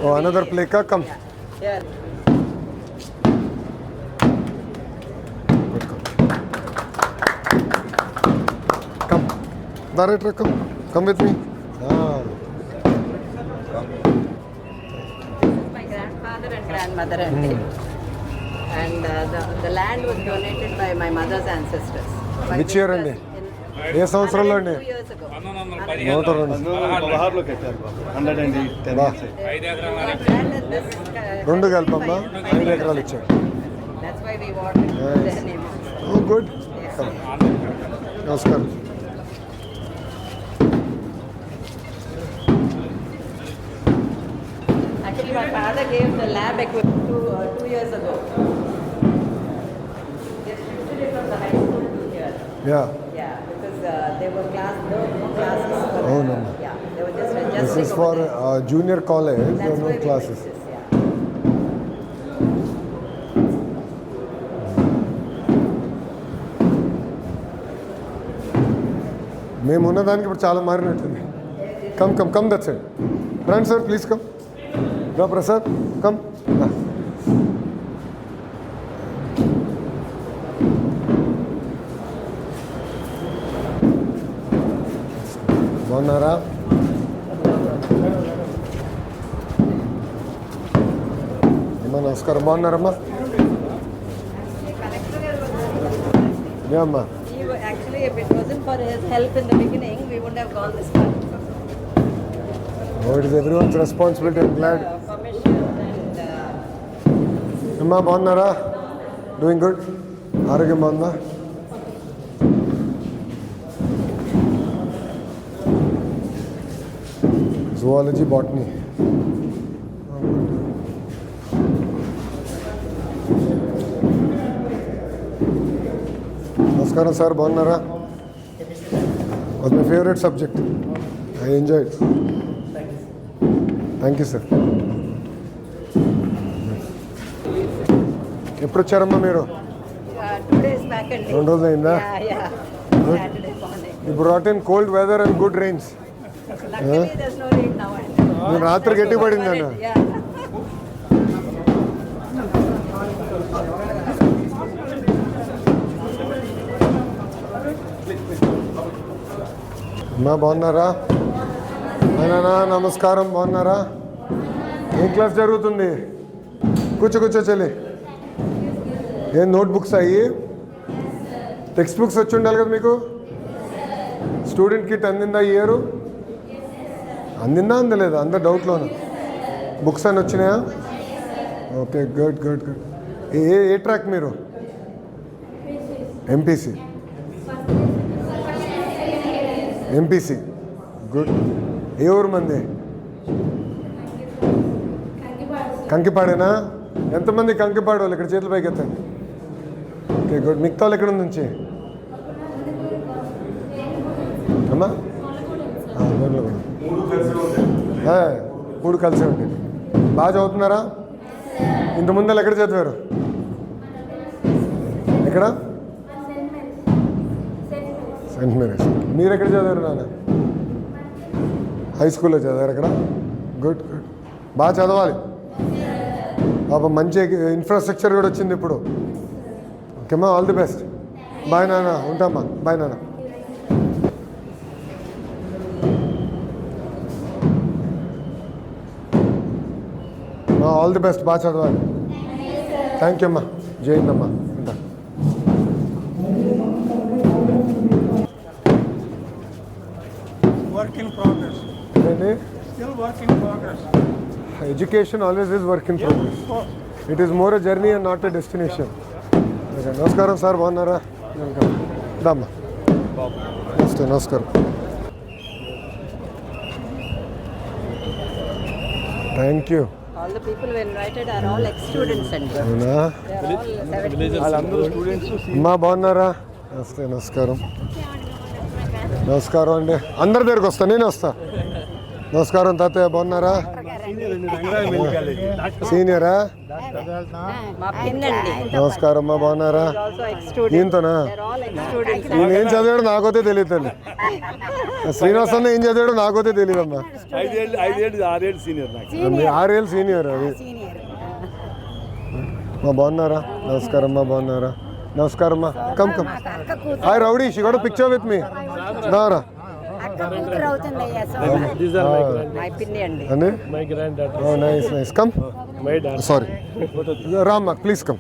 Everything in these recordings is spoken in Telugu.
Oh, another play ka? Come. Yeah. Good, come. Director, come. Come with me. Ah. My grandfather and grandmother and the land was donated by my mother's ancestors. Which year అండి? ఏ సంవత్సరంలో అండి? 2 years ago. 102 కట్టారు బాబు. 110 బా. years అయ్యింది. రెండు కలిపమ్మా 5 ఎకరాలు ఇచ్చారు. That's why we wanted their name. Oh, good. Come. నమస్కారం. Actually, my father gave the lab equipment 2 years ago. They shifted it from the high school to here. Yeah. Yeah, because there were no classes. Oh, no. Yeah, they were just adjusting. This is over for there. junior college. That's There are why no we classes. did this, yeah. మేము ఉన్నదానికి ఇప్పుడు చాలా మారినట్టుంది. Come come come that side. రండి సార్ ప్లీజ్ కమ్. రా ప్రసాద్ కమ్. బాగున్నారా? అమ్మా నమస్కారం. బాగున్నారమ్మా? ఏ అమ్మా? Actually, if it wasn't for his help in the beginning, we wouldn't have gone this far. Oh, it is everyone's responsibility. I'm glad. Permission and అమ్మా బాగున్నారా? Doing good. ఆరోగ్యం బాగుందా? Zoology botany. నమస్కారం సార్ బాగున్నారా? Was my favourite subject. I enjoyed. Thank you sir. ఎప్పుడు వచ్చారమ్మా మీరు? 2 days back and 2 రోజులు అయిందా? yeah. Saturday morning. You brought in cold weather and good rains. Luckily, there's no rain now. నేను రాత్రి గట్టి పడింది అన్న. Yeah. అమ్మా బాగున్నారా? అయినా నమస్కారం. బాగున్నారా? ఏం క్లాస్ జరుగుతుంది? కూర్చో చెల్లి. ఏం నోట్ బుక్స్ అయ్యి టెక్స్ట్ బుక్స్ వచ్చి ఉండాలి కదా మీకు. స్టూడెంట్ కిట్ అందిందా ఈ ఇయర్? అందిందా అందలేదా? అందరు డౌట్లోను. బుక్స్ అని వచ్చినాయా? Okay good good good. ఏ ట్రాక్ మీరు? ఎంపీసీ. MPC good. ఏ ఊరు మంది? కంకిపాడేనా? ఎంతమంది కంకిపాడు వాళ్ళు ఇక్కడ చేతుల పైకి ఎత్తండి. Okay good. మిగతా వాళ్ళు ఎక్కడ నుంచి అమ్మా? 3 కలిసే ఉంటాయి. బాగా చదువుతున్నారా? ఇంతకుముందు వాళ్ళు ఎక్కడ చదివారు? ఎక్కడ? Saint Mary's. మీరు ఎక్కడ చదివారు నాన్న? హై స్కూల్లో చదివారు అక్కడ? Good good. బాగా చదవాలి పాప. మంచి ఇన్ఫ్రాస్ట్రక్చర్ కూడా వచ్చింది ఇప్పుడు. ఓకేమ్మా, ఆల్ ది బెస్ట్. బాయ్ నాన్న. ఉంటామ్మా. బాయ్ నాన్న. All the best. బాగా చదవాలి. థ్యాంక్ యూ అమ్మా. జైందమ్మా. ఉంటా. Work in progress. ఏంటి? Still work in progress. Education always is work in progress. It is more a journey and not a destination. నమస్కారం సార్. బాగున్నారా? దామ్మా. నమస్తే. నమస్కారం. Thank you. All the people who invited are all ex-students and అవునా? they are all 17. వాళ్ళందరూ స్టూడెంట్స్. అమ్మా బాగున్నారా? నమస్తే. నమస్కారం. నమస్కారం అండి. అందరి దగ్గరికి వస్తా. నేనే వస్తా. నమస్కారం తాతయ్య. బాగున్నారా? సీనియరా? మా పిన్నండి. నమస్కారం అమ్మా, బాగున్నారా? Also ex student. ఈయనతోనా? They're all ex-students. ఈయన ఏం చదివాడో నాకైతే తెలియదు తల్లి. శ్రీనివాస్ అన్న ఏం చదివాడో నాకైతే తెలియదు అమ్మా. 6 ఏళ్ళు సీనియర్ నాకు. 6 ఏళ్ళు సీనియర్ అది. మా బాగున్నారా? నమస్కారం అమ్మా, బాగున్నారా? నమస్కారం అమ్మా, come come. Hi rowdy, she got picture with me. రా My పిన్ని అండి. అండి. Oh nice nice, come. Sorry రామ్మా, ప్లీజ్ కమ్.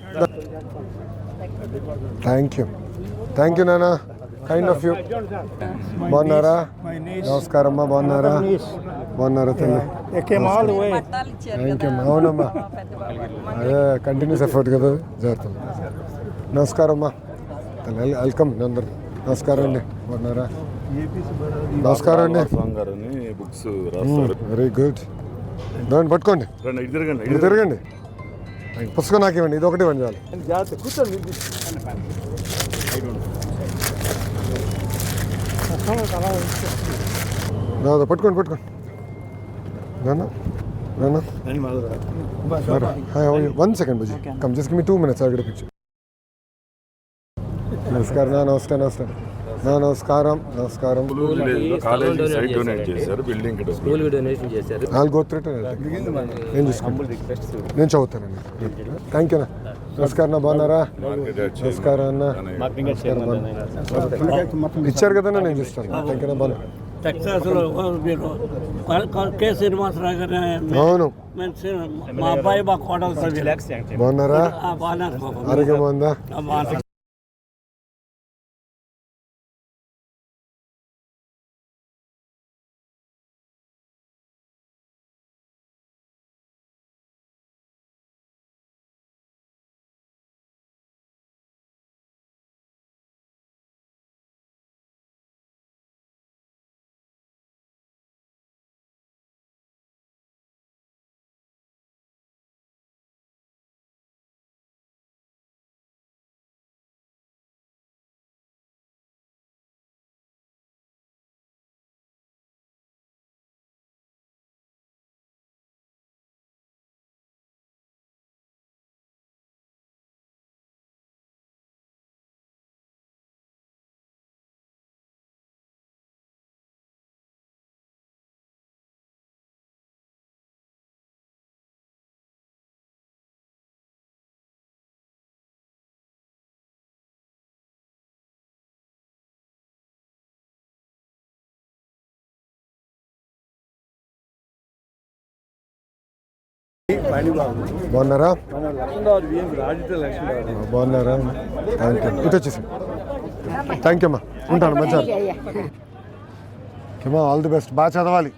థ్యాంక్ యూ నాన్న, కైండ్ ఆఫ్ యూ. బాగున్నారా? నమస్కారం అమ్మా, బాగున్నారా? బాగున్నారా తల్లి? పట్టాలు ఇచ్చారు థ్యాంక్ యూ కదా. అమ్మా. అవునమ్మా, అదే కంటిన్యూస్ ఎఫర్ట్ కదా జాగ్రత్త. నమస్కారం అమ్మా, వెల్కమ్ అందరు. నమస్కారం అండి, బాగున్నారా? నమస్కారం అండి. బుక్స్ రాస్తారు. Very good. దాన్ని పట్టుకోండి, ఇటు తిరగండి. పుస్తకం నాకు ఇవ్వండి, ఇది ఒకటి ఇవ్వండి చాలు. జాగ్రత్త కూర్చోండి. పట్టుకోండి నాన్న. One second Buji, come just give me 2 minutes, I'll get a picture. నమస్కారం నా, నమస్కారం. కాలేజ్ సైట్ డొనేట్ చేశారు, బిల్డింగ్ డొనేషన్ చేశారు. I'll go through it. నేను చూసుకుంటాను, నేను చదువుతానండి. థ్యాంక్ యూ నా. నమస్కారం నా, బాగున్నారా? నమస్కారం అన్న. ఇచ్చారు కదా, నేను చూస్తాను. థ్యాంక్ యూ నా, బాగున్నా. టెక్సాస్లో మీరు కె శ్రీనివాసరావు గారు, అవును. మా అబ్బాయి మా కోడలు బాగున్నారా? బాగా ఆరోగ్యం బాగుందా? బాగున్నారా? బాగున్నారా? Thank you. ఇటు వచ్చేసి థ్యాంక్ యూ అమ్మా, ఉంటాను. మంచిగా ఓకేమ్మా, ఆల్ ది బెస్ట్. బాగా చదవాలి,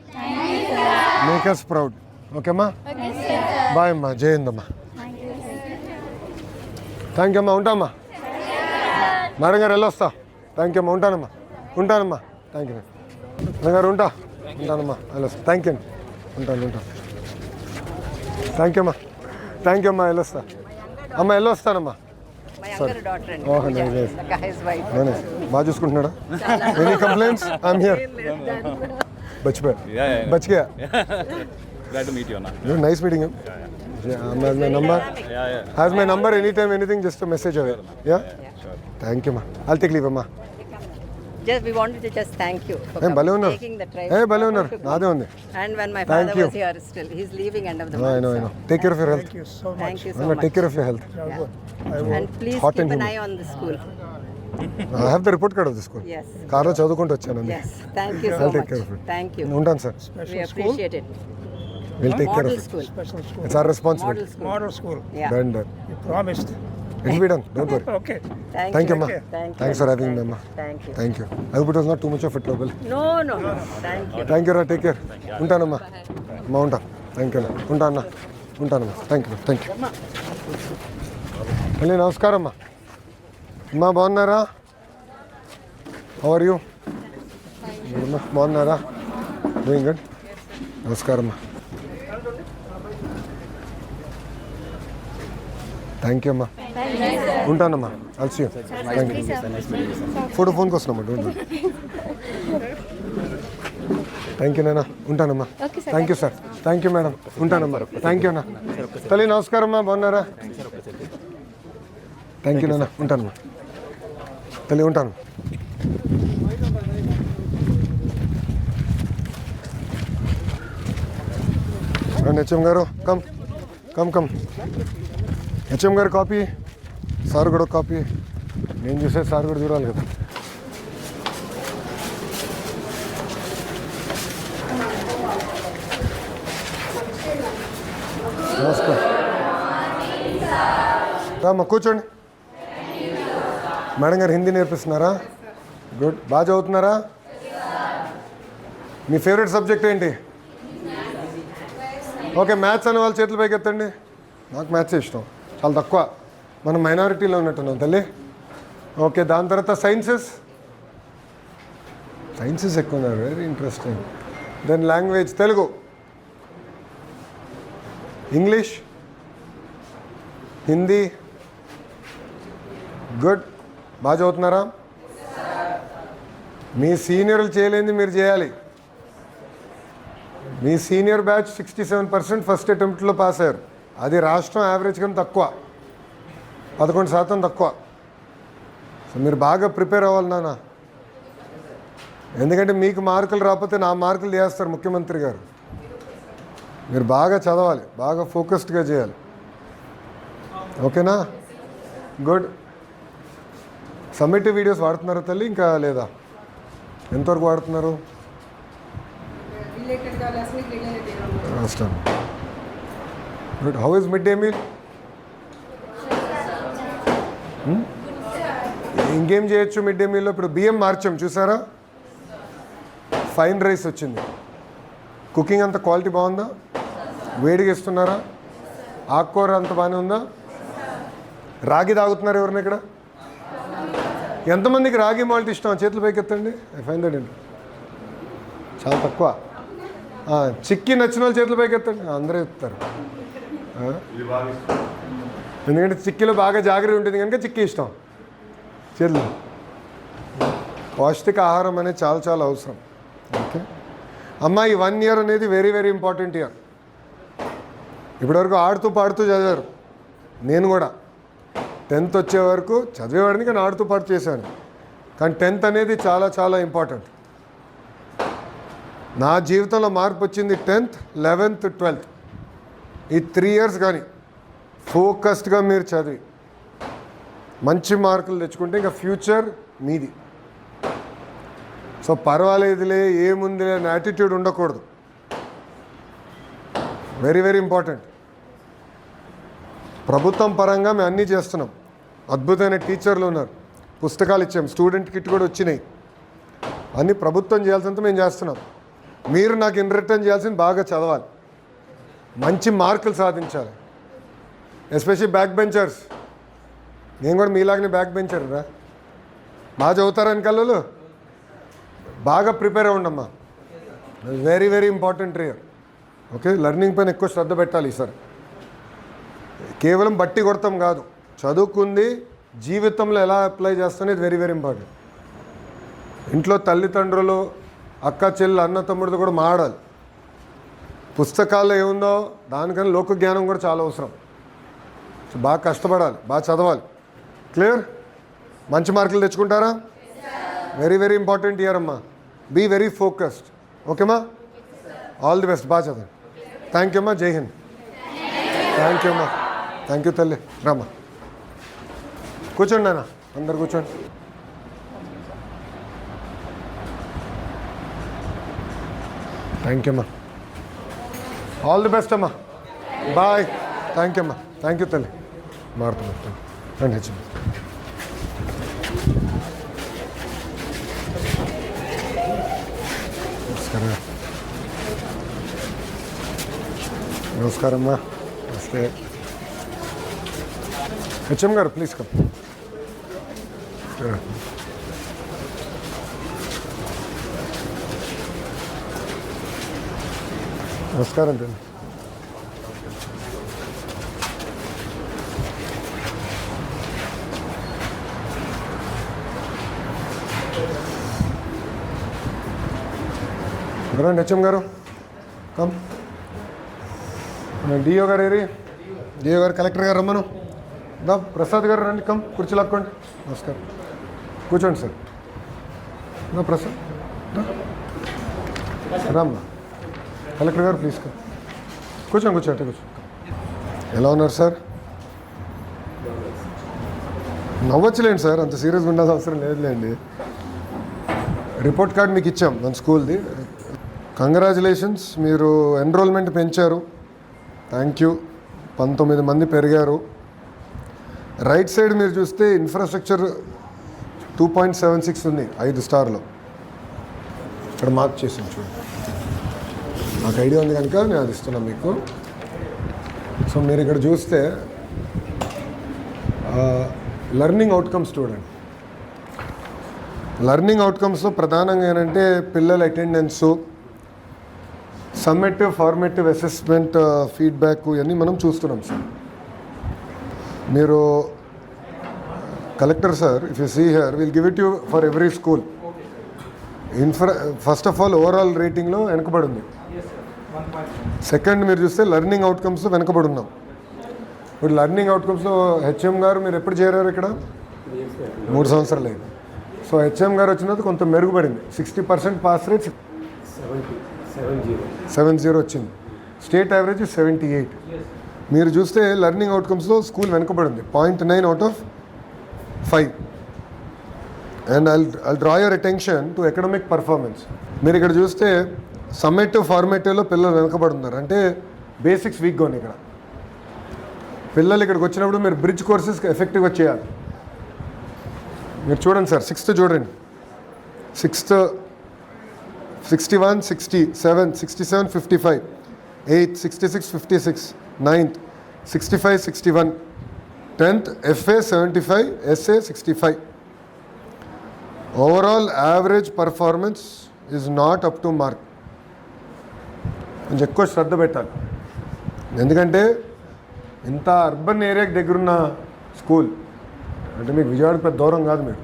మేకర్స్ ప్రౌడ్. ఓకేమ్మా, బాయ్ అమ్మా, జై హింద్ అమ్మా. థ్యాంక్ యూ అమ్మా, ఉంటామ్మా. మేడం గారు వెళ్ళొస్తా. థ్యాంక్ యూ అమ్మా, ఉంటానమ్మా. థ్యాంక్ యూ మేడం గారు, ఉంటానమ్మా, వెళ్ళొస్తా. థ్యాంక్ యూ అండి, ఉంటాను. థ్యాంక్ యూ అమ్మా, వెళ్ళొస్తా అమ్మా, వెళ్ళొస్తానమ్మా. My younger daughter అండి. ఓహో, నైస్. The guy's wife. బాగా చూసుకుంటున్నాడా? Any complaints? I'm here. బచ్చిపోయా. Glad to meet you, Anna. Nice meeting. Has my number, any time anything, just message away. Yeah, thank you అమ్మా. I'll take leave అమ్మా. We wanted to just thank you for భలే ఉన్నారు. taking the try. భలే ఉన్నారు, నాదే ఉంది. And when my Thank father you. was here still, he's leaving end of the I month. know. Take care of your health. Thank you so much. Take care of your health. Yeah. And please Hot keep and an humid. eye on the school. I have the report card of the school. Yes. కార్లో చదువుకుంటూ వచ్చానండి. Yes. Thank you so I'll take much. care of it. Thank you. ఉంటాను sir. We appreciate it. We'll take care of Model it. school. It's our responsibility. Model school. Yeah. Done. You promised. It'll be done. Don't worry. Okay. Thank you, Amma. Thank you. Thanks for having me, Amma. Thank you. Thank you. I hope it was not too much of a trouble. No. Thank you. Thank you, Ra. Take care. ఉంటానమ్మా. అమ్మా, ఉంటా. Thank you. ఉంటానమ్మా. Thank you. మళ్ళీ నమస్కారం అమ్మా. అమ్మా, బాగున్నారా? How are you? బాగున్నారా? Doing good. నమస్కారం అమ్మా. థ్యాంక్ యూ అమ్మా. ఉంటానమ్మా. Also you. Thank you. ఫోన్కి వస్తున్నామ్మా. డోంట్ థ్యాంక్ యూ నాన్న, ఉంటానమ్మా. Okay sir. Thank you sir, thank you madam, ఉంటానమ్మా. థ్యాంక్ యూ అన్న. తల్లి నమస్కారం అమ్మా, బాగున్నారా? థ్యాంక్ యూ నాన్న, ఉంటానమ్మా. తల్లి ఉంటాను. హెచ్ఎం గారు కమ్ కమ్ కమ్. హెచ్ఎం గారు కాపీ, సార్ కూడా కాపీ. నేను చూసే సార్ కూడా చూడాలి కదా. నమస్కారం. రామ్మా కూర్చోండి. మేడం గారు హిందీ నేర్పిస్తున్నారా? గుడ్. బాగా చదువుతున్నారా? మీ ఫేవరెట్ సబ్జెక్ట్ ఏంటి? ఓకే, మ్యాథ్స్ అనే వాళ్ళ చేతులు పైకి ఎత్తండి. నాకు మ్యాథ్స్ ఇష్టం, చాలా తక్కువ. మనం మైనారిటీలో ఉన్నట్టున్నాం తల్లి. ఓకే, దాని తర్వాత సైన్సెస్ ఎక్కువ ఉన్నారు. Very interesting. Then language Telugu, English, Hindi. Good. బాగా చదువుతున్నారా? మీ సీనియర్లు చేయలేనిది మీరు చేయాలి. మీ సీనియర్ బ్యాచ్ 67% ఫస్ట్ అటెంప్ట్లో పాస్ అయ్యారు. అది రాష్ట్రం యావరేజ్ కన్నా తక్కువ, 11% తక్కువ. సో మీరు బాగా ప్రిపేర్ అవ్వాలి నాన్న. ఎందుకంటే మీకు మార్కులు రాకపోతే నా మార్కులు చేస్తారు ముఖ్యమంత్రి గారు. మీరు బాగా చదవాలి, బాగా ఫోకస్డ్గా చేయాలి. ఓకేనా? గుడ్. సమ్మేటివ్ వీడియోస్ వాడుతున్నారా తల్లి ఇంకా లేదా? ఎంతవరకు వాడుతున్నారు? రాష్ట్రం. Good. How is mid day meal? ఇంకేం చేయొచ్చు మిడ్ డే మీల్లో? ఇప్పుడు బియ్యం మార్చాం చూసారా, ఫైన్ రైస్ వచ్చింది. కుకింగ్ అంత క్వాలిటీ బాగుందా? వేడిగా ఇస్తున్నారా? ఆకుకూర అంత బాగానే ఉందా? రాగి తాగుతున్నారు ఎవరిని ఇక్కడ? ఎంతమందికి రాగి మాల్ట్ ఇష్టం? చేతులు పైకి ఎత్తండి. ఐ ఫైన్ దట్ ఏంటి చాలా తక్కువ. చిక్కీ నచ్చిన వాళ్ళు చేతులు పైకి ఎత్తండి. అందరూ ఎత్తారు. ఎందుకంటే చిక్కీలో బాగా జాగ్రత్త ఉంటుంది కనుక చిక్కీ ఇష్టం. చేతులు. పౌష్టిక ఆహారం అనేది చాలా చాలా అవసరం. ఓకే అమ్మ, ఈ 1 year అనేది వెరీ వెరీ ఇంపార్టెంట్ ఇయర్. ఇప్పటివరకు ఆడుతూ పాడుతూ చదివారు. నేను కూడా 10th వచ్చే వరకు చదివేవాడిని, కానీ ఆడుతూ పాటు చేశాను. కానీ 10th అనేది చాలా చాలా ఇంపార్టెంట్. నా జీవితంలో మార్పు వచ్చింది 10th, 11th, 12th. ఈ 3 years కానీ ఫోకస్డ్గా మీరు చదివి మంచి మార్కులు తెచ్చుకుంటే ఇంకా ఫ్యూచర్ మీది. సో పర్వాలేదులే, ఏముందిలే అనే యాటిట్యూడ్ ఉండకూడదు. Very very important. ప్రభుత్వం పరంగా మేము అన్నీ చేస్తున్నాం. అద్భుతమైన టీచర్లు ఉన్నారు, పుస్తకాలు ఇచ్చాం, స్టూడెంట్ కిట్ కూడా వచ్చినాయి. అన్నీ ప్రభుత్వం చేయాల్సినంత మేము చేస్తున్నాం. మీరు నాకు ఇన్ రిటర్న్ చేయాల్సింది బాగా చదవాలి, మంచి మార్కులు సాధించాలి. Especially back benchers. నేను కూడా మీలాగనే బ్యాక్ బెంచర్ రా. బాగా చదువుతారని కళ్ళు బాగా ప్రిపేర్ అవ్వండమ్మా. Very very important year. Okay, learning పైన ఎక్కువ శ్రద్ధ పెట్టాలి ఈసారి. కేవలం బట్టి కొడతాం కాదు, చదువుకుంది జీవితంలో ఎలా అప్లై చేస్తానేది వెరీ వెరీ ఇంపార్టెంట్. ఇంట్లో తల్లిదండ్రులు, అక్క చెల్లి, అన్న తమ్ముడితో కూడా మాడాలి. పుస్తకాల్లో ఏముందో దానికన్నా లోక జ్ఞానం కూడా చాలా అవసరం. సో బాగా కష్టపడాలి, బాగా చదవాలి. క్లియర్? మంచి మార్కులు తెచ్చుకుంటారా? వెరీ వెరీ ఇంపార్టెంట్ ఇయర్ అమ్మా. Be very focused. ఓకేమ్మా? All the best. బాగా చదవండి. థ్యాంక్ యూ అమ్మా. జై హింద్. థ్యాంక్ యూ అమ్మా. థ్యాంక్ యూ తల్లి. రామ్మా కూర్చోండి నాన్న, అందరు కూర్చోండి. థ్యాంక్ యూ అమ్మా. ఆల్ ది బెస్ట్ అమ్మా. బాయ్. థ్యాంక్ యూ అమ్మా. థ్యాంక్ యూ తల్లి. మారుతున్నాను రండి హెచ్ఎం. నమస్కారం. నమస్కారం అమ్మా. నమస్తే. హెచ్ఎం గారు ప్లీజ్ కమ్. నమస్కారం అండి. రండి హెచ్ఎం గారు కమ్. డిఓ గారు ఏరి, డిఓ గారు, కలెక్టర్ గారు రమ్మను. దా ప్రసాద్ గారు రండి, కమ్ కుర్చీ లాక్కోండి. నమస్కారం, కూర్చోండి సార్. దా ప్రసాద్, రామ్మా. కలెక్టర్ గారు ప్లీజ్ కమ్. కూర్చోండి కూర్చోండి కూర్చోండి. ఎలా ఉన్నారు సార్? నవ్వచ్చులేండి సార్, అంత సీరియస్గా ఉండాల్సిన అవసరం లేదులేండి. రిపోర్ట్ కార్డ్ మీకు ఇచ్చాం మన స్కూల్ది. కంగ్రాచులేషన్స్, మీరు ఎన్రోల్మెంట్ పెంచారు. Thank you. 19 మంది పెరిగారు. రైట్ సైడ్ మీరు చూస్తే ఇన్ఫ్రాస్ట్రక్చర్ 2.76 ఉంది 5 స్టార్లో. ఇక్కడ మార్క్ చేసింది చూడండి. నాకు ఐడియా ఉంది కనుక నేను అది ఇస్తున్నాను మీకు. సో మీరు ఇక్కడ చూస్తే లెర్నింగ్ అవుట్కమ్స్ చూడండి. లెర్నింగ్ అవుట్కమ్స్లో ప్రధానంగా ఏంటంటే పిల్లల attendance, summative formative assessment, feedback ఇవన్నీ మనం చూస్తున్నాం సార్. మీరు collector sir, if you see here will give it you for every school. First of all overall రేటింగ్లో వెనకబడి ఉంది. సెకండ్ మీరు చూస్తే లెర్నింగ్ అవుట్కమ్స్లో వెనకబడి ఉన్నాం. ఇప్పుడు లెర్నింగ్ అవుట్కమ్స్లో హెచ్ఎం గారు మీరు ఎప్పుడు చేరారు ఇక్కడ? 3 సంవత్సరాలు అయింది. సో హెచ్ఎం గారు వచ్చిన తర్వాత కొంత మెరుగుపడింది. 60% పాస్ రేట్ 70 వచ్చింది. State average 78. మీరు చూస్తే లెర్నింగ్ అవుట్కమ్స్లో స్కూల్ వెనుకబడింది 0.9 out of 5. And I'll draw your attention to academic performance. మీరు ఇక్కడ చూస్తే సమ్మేటివ్ ఫార్మేటివ్లో పిల్లలు వెనుకబడుతున్నారు. అంటే బేసిక్స్ వీక్గా ఉన్నాయి ఇక్కడ. పిల్లలు ఇక్కడికి వచ్చినప్పుడు మీరు బ్రిడ్జ్ కోర్సెస్ ఎఫెక్టివ్గా చేయాలి. మీరు చూడండి సార్, 6th చూడండి. 6th 61, 67, 67, 55, 8th 66, 56, 9th 65, 61, 10th FA 75, SA 65. Overall average performance is not up to mark. కొంచెం ఎక్కువ శ్రద్ధ పెట్టాలి. ఎందుకంటే ఇంత అర్బన్ ఏరియాకి దగ్గరున్న స్కూల్ అంటే మీకు విజయవాడకి పెద్ద దూరం కాదు. మీరు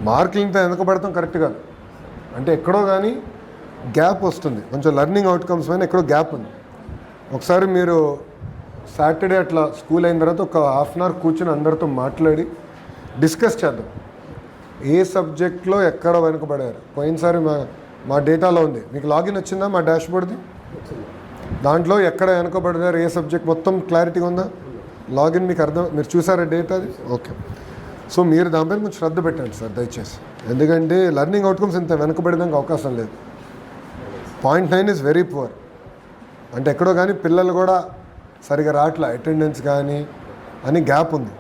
మార్కులు ఇంత వెనకబడతాం కరెక్ట్ కాదు. అంటే ఎక్కడో కానీ గ్యాప్ వస్తుంది. కొంచెం లెర్నింగ్ అవుట్కమ్స్ పైన ఎక్కడో గ్యాప్ ఉంది. ఒకసారి మీరు సాటర్డే అట్లా స్కూల్ అయిన తర్వాత ఒక హాఫ్ అన్ అవర్ కూర్చొని అందరితో మాట్లాడి డిస్కస్ చేద్దాం. ఏ సబ్జెక్ట్లో ఎక్కడ వెనుకబడారు. పోయినసారి మా డేటాలో ఉంది. మీకు లాగిన్ వచ్చిందా మా డాష్బోర్డ్ది? దాంట్లో ఎక్కడ వెనుకబడినారు, ఏ సబ్జెక్ట్ మొత్తం క్లారిటీగా ఉందా? లాగిన్ మీకు మీరు చూసారా డేటాది? ఓకే. సో మీరు దానిపైన కొంచెం శ్రద్ధ పెట్టండి సార్ దయచేసి. ఎందుకంటే లెర్నింగ్ అవుట్కమ్స్ ఇంత వెనుకబడడానికి అవకాశం లేదు. 0.9 ఈజ్ వెరీ పువర్. అంటే ఎక్కడో కానీ పిల్లలు కూడా సరిగా రావట్లే, అటెండెన్స్ కానీ అని గ్యాప్ ఉంది.